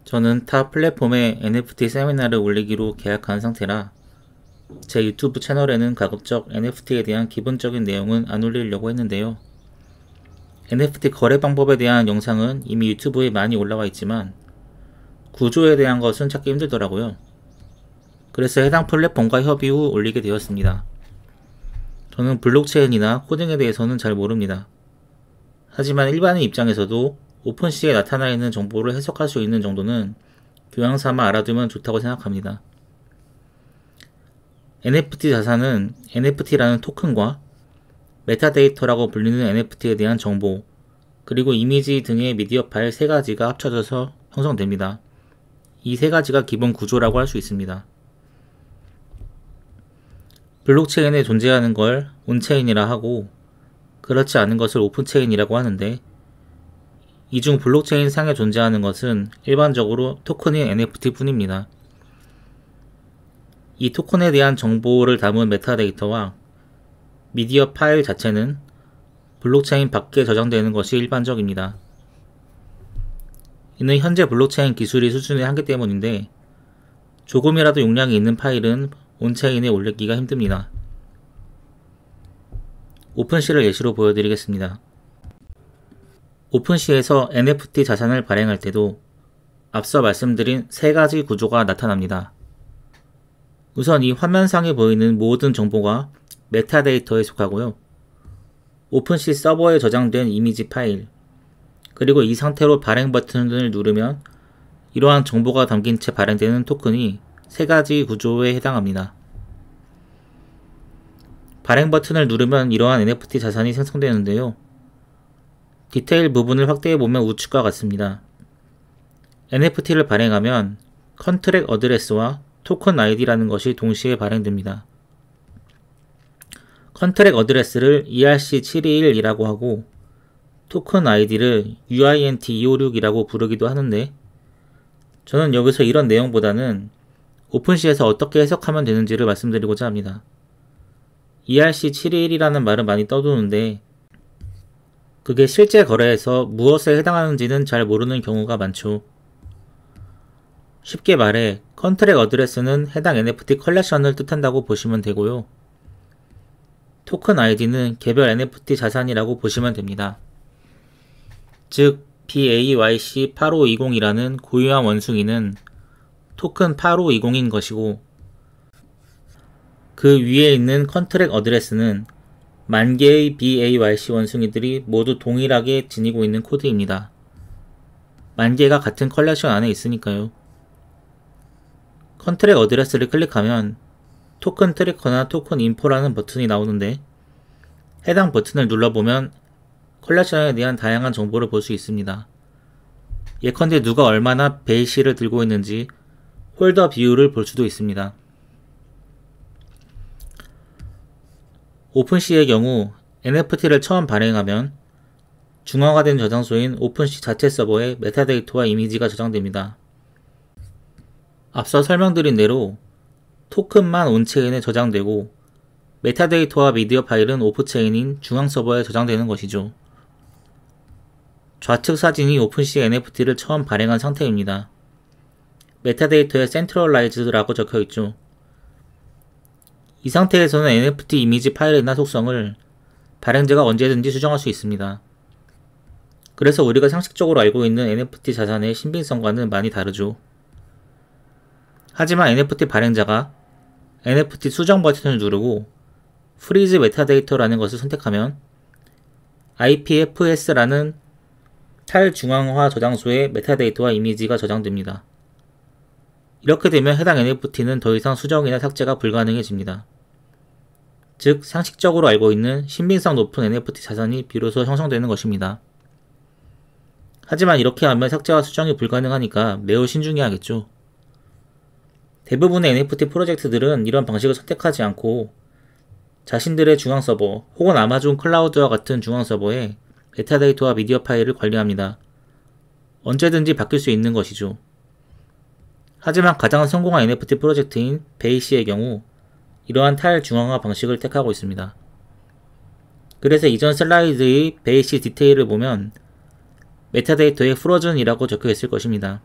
저는 타 플랫폼에 NFT 세미나를 올리기로 계약한 상태라 제 유튜브 채널에는 가급적 NFT에 대한 기본적인 내용은 안 올리려고 했는데요. NFT 거래 방법에 대한 영상은 이미 유튜브에 많이 올라와 있지만 구조에 대한 것은 찾기 힘들더라고요. 그래서 해당 플랫폼과 협의 후 올리게 되었습니다. 저는 블록체인이나 코딩에 대해서는 잘 모릅니다. 하지만 일반인 입장에서도 오픈시에 나타나 있는 정보를 해석할 수 있는 정도는 교양삼아 알아두면 좋다고 생각합니다. NFT 자산은 NFT라는 토큰과 메타데이터라고 불리는 NFT에 대한 정보, 그리고 이미지 등의 미디어 파일 3가지가 합쳐져서 형성됩니다. 이 3가지가 기본 구조라고 할 수 있습니다. 블록체인에 존재하는 걸 온체인이라 하고 그렇지 않은 것을 오픈체인이라고 하는데 이 중 블록체인 상에 존재하는 것은 일반적으로 토큰인 NFT 뿐입니다. 이 토큰에 대한 정보를 담은 메타데이터와 미디어 파일 자체는 블록체인 밖에 저장되는 것이 일반적입니다. 이는 현재 블록체인 기술이 수준에 한계 때문인데 조금이라도 용량이 있는 파일은 온체인에 올리기가 힘듭니다. 오픈시를 예시로 보여드리겠습니다. 오픈시에서 NFT 자산을 발행할 때도 앞서 말씀드린 3가지 구조가 나타납니다. 우선 이 화면상에 보이는 모든 정보가 메타데이터에 속하고요. 오픈시 서버에 저장된 이미지 파일, 그리고 이 상태로 발행 버튼을 누르면 이러한 정보가 담긴 채 발행되는 토큰이 3가지 구조에 해당합니다. 발행 버튼을 누르면 이러한 NFT 자산이 생성되는데요. 디테일 부분을 확대해보면 우측과 같습니다. NFT를 발행하면 컨트랙 어드레스와 토큰 아이디라는 것이 동시에 발행됩니다. 컨트랙 어드레스를 ERC721이라고 하고 토큰 아이디를 UINT256이라고 부르기도 하는데 저는 여기서 이런 내용보다는 오픈시에서 어떻게 해석하면 되는지를 말씀드리고자 합니다. ERC721이라는 말은 많이 떠도는데 그게 실제 거래에서 무엇에 해당하는지는 잘 모르는 경우가 많죠. 쉽게 말해 컨트랙 어드레스는 해당 NFT 컬렉션을 뜻한다고 보시면 되고요. 토큰 아이디는 개별 NFT 자산이라고 보시면 됩니다. 즉 BAYC8520이라는 고유한 원숭이는 토큰 8520인 것이고 그 위에 있는 컨트랙 어드레스는 만 개의 BAYC 원숭이들이 모두 동일하게 지니고 있는 코드입니다. 만 개가 같은 컬렉션 안에 있으니까요. 컨트랙 어드레스를 클릭하면 토큰 트래커나 토큰 인포라는 버튼이 나오는데 해당 버튼을 눌러보면 컬렉션에 대한 다양한 정보를 볼 수 있습니다. 예컨대 누가 얼마나 베이시를 들고 있는지 홀더 비율을 볼 수도 있습니다. 오픈시의 경우 NFT를 처음 발행하면 중앙화된 저장소인 오픈시 자체 서버에 메타데이터와 이미지가 저장됩니다. 앞서 설명드린 대로 토큰만 온체인에 저장되고 메타데이터와 미디어 파일은 오프체인인 중앙 서버에 저장되는 것이죠. 좌측 사진이 오픈시 NFT를 처음 발행한 상태입니다. 메타데이터에 센트럴라이즈드라고 적혀있죠. 이 상태에서는 NFT 이미지 파일이나 속성을 발행자가 언제든지 수정할 수 있습니다. 그래서 우리가 상식적으로 알고 있는 NFT 자산의 신빙성과는 많이 다르죠. 하지만 NFT 발행자가 NFT 수정 버튼을 누르고 프리즈 메타데이터라는 것을 선택하면 IPFS라는 탈중앙화 저장소에 메타데이터와 이미지가 저장됩니다. 이렇게 되면 해당 NFT는 더 이상 수정이나 삭제가 불가능해집니다. 즉 상식적으로 알고 있는 신빙성 높은 NFT 자산이 비로소 형성되는 것입니다. 하지만 이렇게 하면 삭제와 수정이 불가능하니까 매우 신중해야겠죠. 대부분의 NFT 프로젝트들은 이런 방식을 선택하지 않고 자신들의 중앙 서버 혹은 아마존 클라우드와 같은 중앙 서버에 메타데이터와 미디어 파일을 관리합니다. 언제든지 바뀔 수 있는 것이죠. 하지만 가장 성공한 NFT 프로젝트인 베이시의 경우 이러한 탈중앙화 방식을 택하고 있습니다. 그래서 이전 슬라이드의 베이시 디테일을 보면 메타데이터에 프로즌이라고 적혀 있을 것입니다.